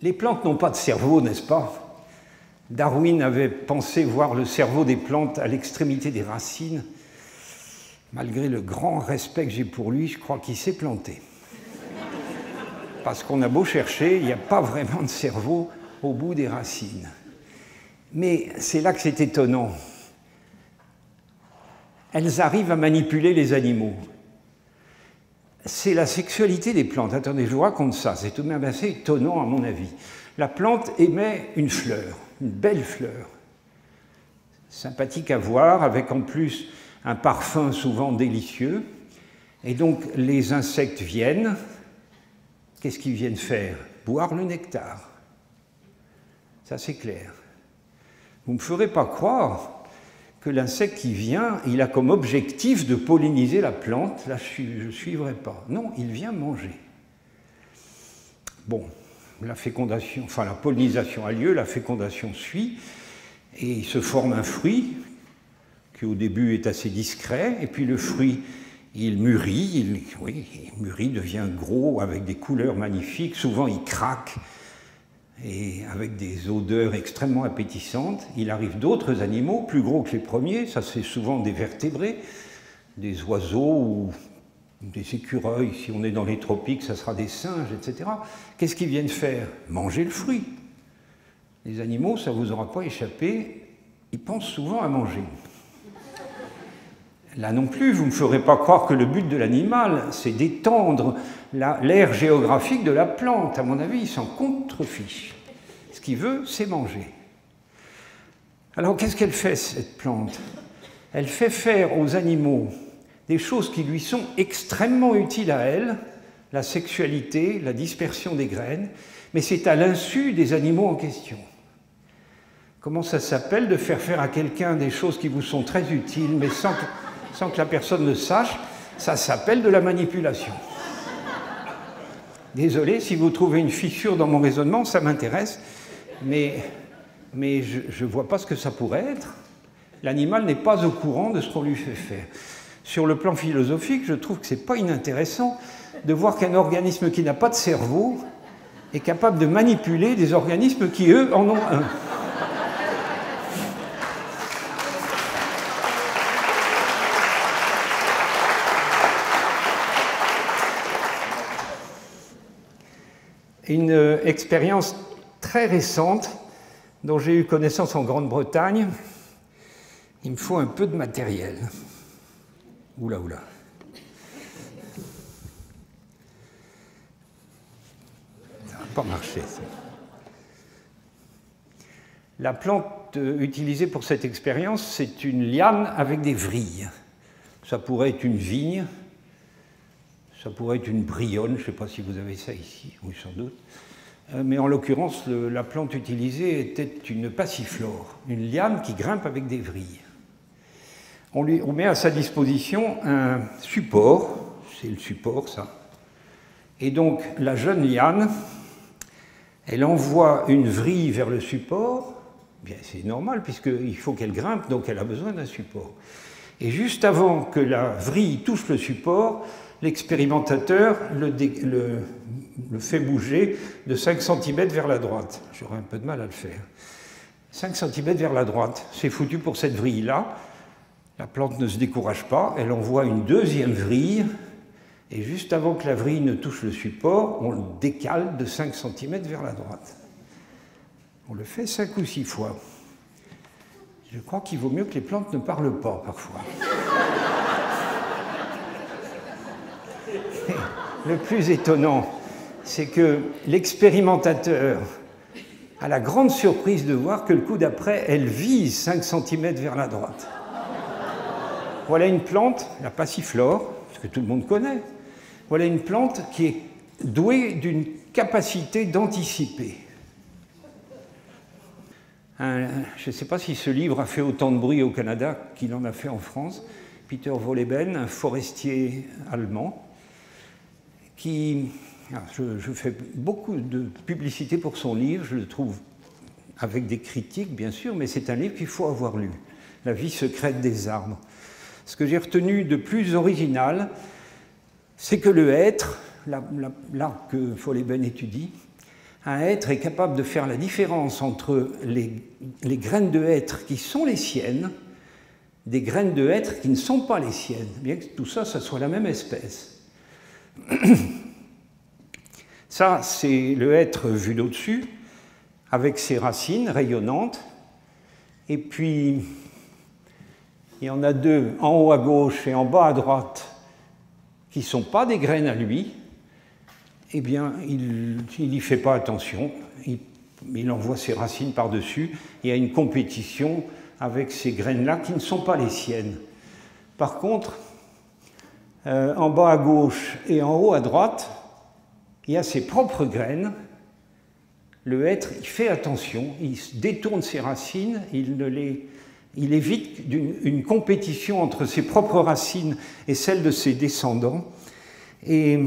Les plantes n'ont pas de cerveau, n'est-ce pas? Darwin avait pensé voir le cerveau des plantes à l'extrémité des racines. Malgré le grand respect que j'ai pour lui, je crois qu'il s'est planté. Parce qu'on a beau chercher, il n'y a pas vraiment de cerveau au bout des racines. Mais c'est là que c'est étonnant. Elles arrivent à manipuler les animaux. C'est la sexualité des plantes. Attendez, je vous raconte ça, c'est tout de même assez étonnant à mon avis. La plante émet une fleur, une belle fleur, sympathique à voir, avec en plus un parfum souvent délicieux. Et donc les insectes viennent, qu'est-ce qu'ils viennent faire? Boire le nectar. Ça c'est clair. Vous ne me ferez pas croire que l'insecte qui vient, il a comme objectif de polliniser la plante. Là, je ne suivrai pas. Non, il vient manger. Bon, la fécondation, enfin la pollinisation a lieu, la fécondation suit, et il se forme un fruit qui au début est assez discret, et puis le fruit, il mûrit, il mûrit, devient gros, avec des couleurs magnifiques, souvent il craque, et avec des odeurs extrêmement appétissantes. Il arrive d'autres animaux, plus gros que les premiers, ça c'est souvent des vertébrés, des oiseaux ou des écureuils, si on est dans les tropiques, ça sera des singes, etc. Qu'est-ce qu'ils viennent faire? Manger le fruit. Les animaux, ça ne vous aura pas échappé, ils pensent souvent à manger. Là non plus, vous ne me ferez pas croire que le but de l'animal, c'est d'étendre l'aire géographique de la plante. À mon avis, il s'en contrefiche. Ce qu'il veut, c'est manger. Alors, qu'est-ce qu'elle fait, cette plante? Elle fait faire aux animaux des choses qui lui sont extrêmement utiles à elle, la sexualité, la dispersion des graines, mais c'est à l'insu des animaux en question. Comment ça s'appelle de faire faire à quelqu'un des choses qui vous sont très utiles, mais sans que la personne ne sache? Ça s'appelle de la manipulation. Désolé, si vous trouvez une fissure dans mon raisonnement, ça m'intéresse, mais je ne vois pas ce que ça pourrait être. L'animal n'est pas au courant de ce qu'on lui fait faire. Sur le plan philosophique, je trouve que ce n'est pas inintéressant de voir qu'un organisme qui n'a pas de cerveau est capable de manipuler des organismes qui, eux, en ont un. Une expérience très récente dont j'ai eu connaissance en Grande-Bretagne. Il me faut un peu de matériel. Oula, oula. Ça n'a pas marché, ça. La plante utilisée pour cette expérience, c'est une liane avec des vrilles. Ça pourrait être une vigne, ça pourrait être une brionne, je ne sais pas si vous avez ça ici, oui sans doute. Mais en l'occurrence, la plante utilisée était une passiflore, une liane qui grimpe avec des vrilles. On met à sa disposition un support, c'est le support ça. Et donc la jeune liane, elle envoie une vrille vers le support, bien c'est normal puisqu'il faut qu'elle grimpe, donc elle a besoin d'un support. Et juste avant que la vrille touche le support, l'expérimentateur le fait bouger de 5 cm vers la droite. J'aurais un peu de mal à le faire. 5 cm vers la droite, c'est foutu pour cette vrille-là. La plante ne se décourage pas, elle envoie une deuxième vrille, et juste avant que la vrille ne touche le support, on le décale de 5 cm vers la droite. On le fait 5 ou 6 fois. Je crois qu'il vaut mieux que les plantes ne parlent pas, parfois. Le plus étonnant, c'est que l'expérimentateur a la grande surprise de voir que le coup d'après, elle vise 5 cm vers la droite. Voilà une plante, la passiflore, ce que tout le monde connaît. Voilà une plante qui est douée d'une capacité d'anticiper. Je ne sais pas si ce livre a fait autant de bruit au Canada qu'il en a fait en France. Peter Wolleben, un forestier allemand, qui... Je fais beaucoup de publicité pour son livre, je le trouve avec des critiques, bien sûr, mais c'est un livre qu'il faut avoir lu, La vie secrète des arbres. Ce que j'ai retenu de plus original, c'est que le hêtre, l'arbre que Wolleben étudie, un hêtre est capable de faire la différence entre les graines de hêtre qui sont les siennes, des graines de hêtre qui ne sont pas les siennes, bien que tout ça, ça soit la même espèce. Ça, c'est le hêtre vu d'au-dessus, avec ses racines rayonnantes. Et puis, il y en a deux, en haut à gauche et en bas à droite, qui ne sont pas des graines à lui. Eh bien, il n'y fait pas attention. Il envoie ses racines par-dessus. Il y a une compétition avec ces graines-là qui ne sont pas les siennes. Par contre, en bas à gauche et en haut à droite, il y a ses propres graines. Le hêtre, il fait attention, il détourne ses racines, il évite une compétition entre ses propres racines et celles de ses descendants. Et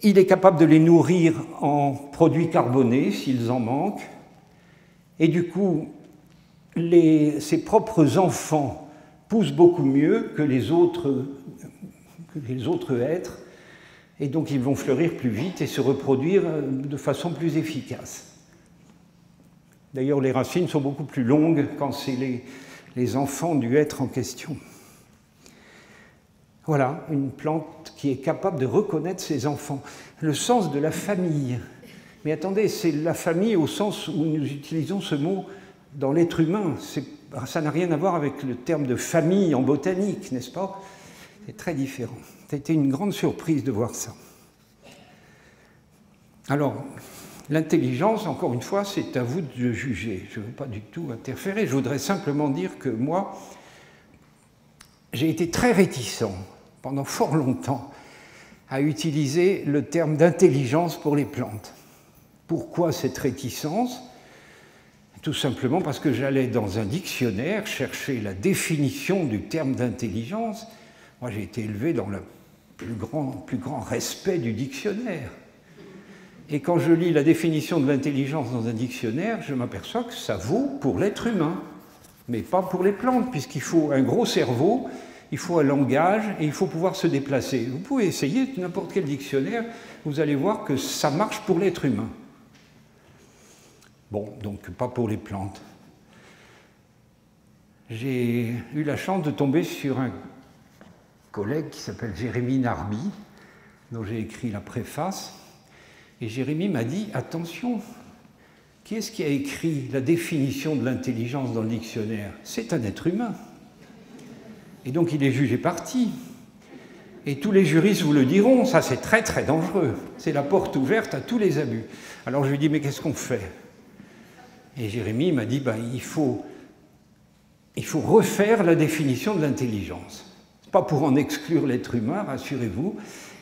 il est capable de les nourrir en produits carbonés s'ils en manquent. Et du coup, ses propres enfants poussent beaucoup mieux que les autres êtres. Et donc ils vont fleurir plus vite et se reproduire de façon plus efficace. D'ailleurs, les racines sont beaucoup plus longues quand c'est les enfants du être en question. Voilà, une plante qui est capable de reconnaître ses enfants. Le sens de la famille. Mais attendez, c'est la famille au sens où nous utilisons ce mot dans l'être humain. Ça n'a rien à voir avec le terme de famille en botanique, n'est-ce pas? C'est très différent. Ça a été une grande surprise de voir ça. Alors, l'intelligence, encore une fois, c'est à vous de juger. Je ne veux pas du tout interférer. Je voudrais simplement dire que moi, j'ai été très réticent pendant fort longtemps à utiliser le terme d'intelligence pour les plantes. Pourquoi cette réticence? Tout simplement parce que j'allais dans un dictionnaire chercher la définition du terme d'intelligence. Moi, j'ai été élevé dans le plus grand respect du dictionnaire. Et quand je lis la définition de l'intelligence dans un dictionnaire, je m'aperçois que ça vaut pour l'être humain, mais pas pour les plantes, puisqu'il faut un gros cerveau, il faut un langage et il faut pouvoir se déplacer. Vous pouvez essayer n'importe quel dictionnaire, vous allez voir que ça marche pour l'être humain. Bon, donc pas pour les plantes. J'ai eu la chance de tomber sur un collègue qui s'appelle Jérémy Narby, dont j'ai écrit la préface. Et Jérémy m'a dit, attention, qui est-ce qui a écrit la définition de l'intelligence dans le dictionnaire? C'est un être humain. Et donc il est jugé parti. Et tous les juristes vous le diront, ça c'est très très dangereux. C'est la porte ouverte à tous les abus. Alors je lui dis, mais qu'est-ce qu'on fait? Et Jérémy m'a dit, il faut refaire la définition de l'intelligence. Pas pour en exclure l'être humain, rassurez-vous,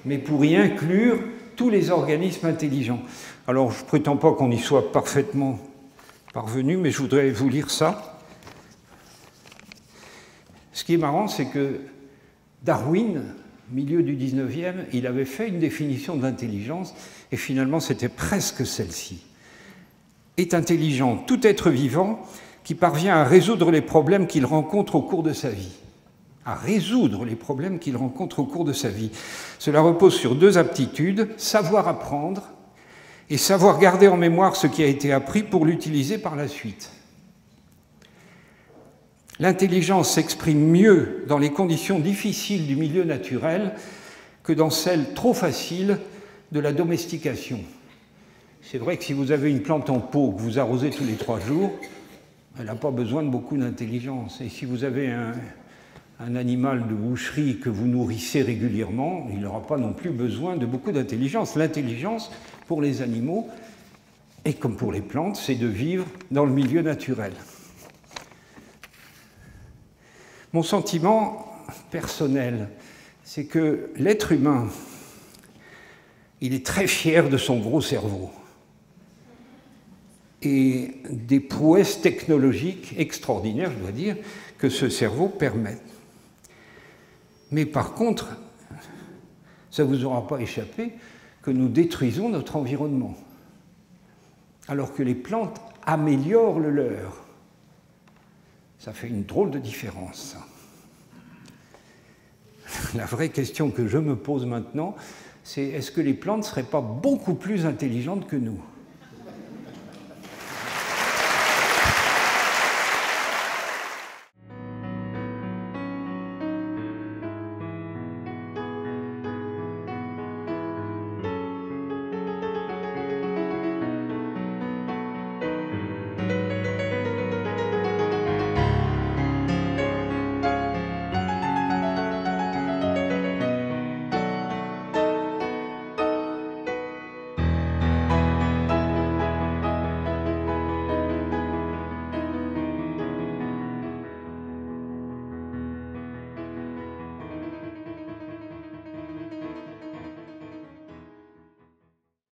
mais pour y inclure tous les organismes intelligents. Alors, je ne prétends pas qu'on y soit parfaitement parvenu, mais je voudrais vous lire ça. Ce qui est marrant, c'est que Darwin, milieu du 19e, il avait fait une définition de l'intelligence, et finalement, c'était presque celle-ci. Est intelligent tout être vivant qui parvient à résoudre les problèmes qu'il rencontre au cours de sa vie. À résoudre les problèmes qu'il rencontre au cours de sa vie. Cela repose sur deux aptitudes, savoir apprendre et savoir garder en mémoire ce qui a été appris pour l'utiliser par la suite. L'intelligence s'exprime mieux dans les conditions difficiles du milieu naturel que dans celles trop faciles de la domestication. C'est vrai que si vous avez une plante en pot que vous arrosez tous les 3 jours, elle n'a pas besoin de beaucoup d'intelligence. Et si vous avez un animal de boucherie que vous nourrissez régulièrement, il n'aura pas non plus besoin de beaucoup d'intelligence. L'intelligence, pour les animaux, et comme pour les plantes, c'est de vivre dans le milieu naturel. Mon sentiment personnel, c'est que l'être humain, il est très fier de son gros cerveau et des prouesses technologiques extraordinaires, je dois dire, que ce cerveau permet. Mais par contre, ça ne vous aura pas échappé que nous détruisons notre environnement, alors que les plantes améliorent le leur. Ça fait une drôle de différence. La vraie question que je me pose maintenant, c'est est-ce que les plantes ne seraient pas beaucoup plus intelligentes que nous?